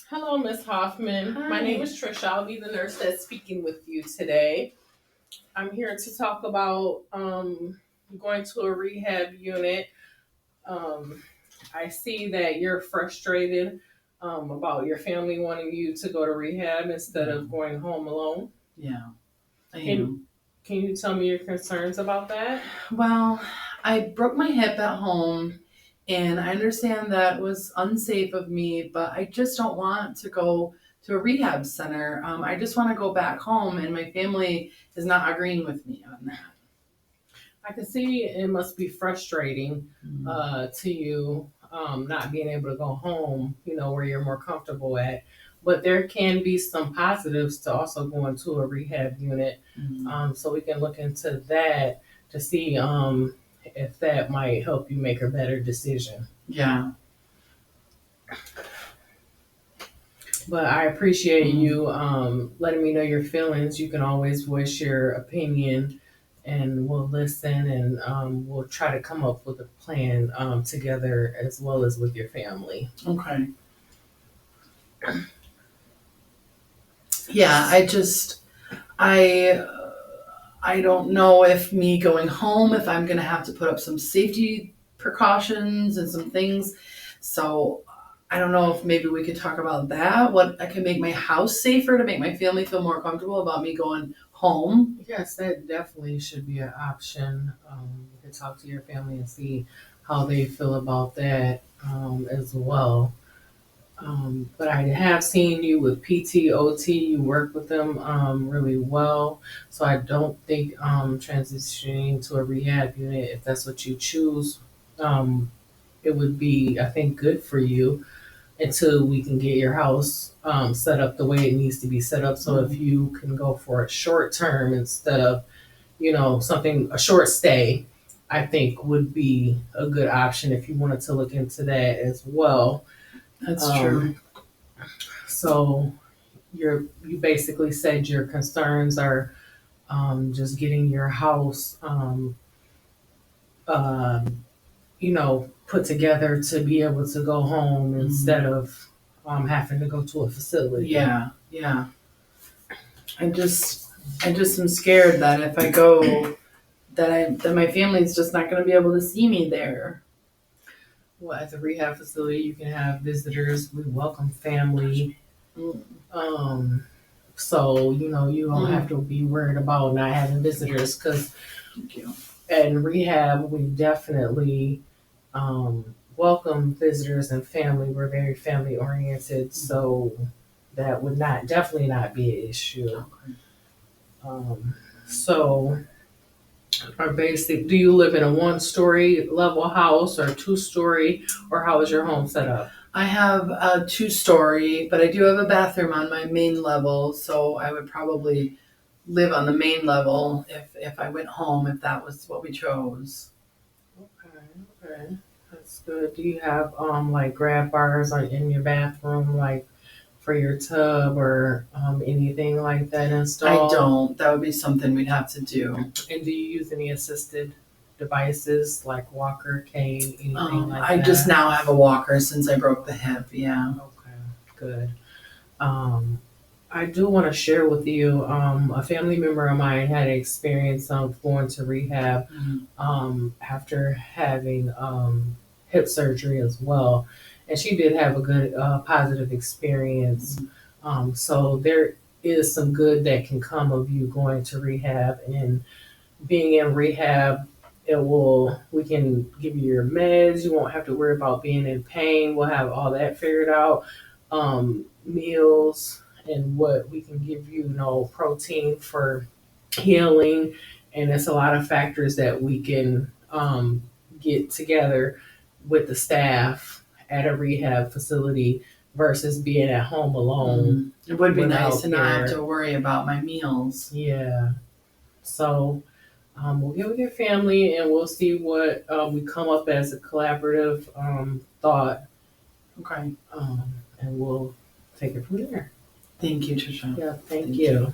Hello, Miss Hoffman. My name is Hi. Trisha. I'll be the nurse that's speaking with you today. I'm here to talk about going to a rehab unit. Um, I see that you're frustrated about your family wanting you to go to rehab instead of going home alone. Yeah, I Can am. Can you tell me your concerns about that? Well, I broke my hip at home, and I understand that was unsafe of me, but I just don't want to go to a rehab center. I just want to go back home, and my family is not agreeing with me on that. I can see it must be frustrating to you not being able to go home, where you're more comfortable at. But there can be some positives to also going to a rehab unit. So we can look into that to see if that might help you make a better decision. Yeah. But I appreciate you letting me know your feelings. You can always voice your opinion, and we'll listen, and we'll try to come up with a plan together as well as with your family. Okay. Yeah, I don't know if me going home, if I'm going to have to put up some safety precautions and some things. So I don't know if maybe we could talk about that. What I can make my house safer to make my family feel more comfortable about me going home. Yes, that definitely should be an option. You can talk to your family and see how they feel about that as well. But I have seen you with PTOT. You work with them really well. So I don't think transitioning to a rehab unit, if that's what you choose, um, it would be, I think, good for you until we can get your house set up the way it needs to be set up. So if you can go for a short term instead of, a short stay, I think would be a good option if you wanted to look into that as well. That's true. Um, so you basically said your concerns are just getting your house put together to be able to go home instead of having to go to a facility. Yeah, yeah. I just I just am scared that if I go that my family's just not going to be able to see me there. Well, at the rehab facility, you can have visitors. We welcome family. Mm. Um, so you don't have to be worried about not having visitors because Thank you. in rehab we definitely welcome visitors and family. We're very family oriented, so that would not definitely not be an issue. Okay. So, do you live in a one-story level house or two-story, or how is your home set up? I have a 2-story, but I do have a bathroom on my main level, so I would probably live on the main level if I went home, if that was what we chose. Okay, okay, that's good. Do you have like grab bars in your bathroom, like for your tub or anything like that I installed? don't. That would be something we'd have to do. And do you use any assisted devices like walker, cane, anything like I that? just now have a walker since I broke the hip. Yeah. Okay, good. Um, I do want to share with you a family member of mine had an experience of going to rehab after having hip surgery as well. And she did have a good positive experience. So there is some good that can come of you going to rehab and being in rehab. We can give you your meds. You won't have to worry about being in pain. We'll have all that figured out. Meals and what we can give you, protein for healing. And it's a lot of factors that we can get together with the staff at a rehab facility versus being at home alone. It would be without nice to not have your- to worry about my meals. Yeah. So we'll get with your family and we'll see what we come up as a collaborative thought, Okay. and we'll take it from there. Thank you, Trisha. Yeah, thank Thank you.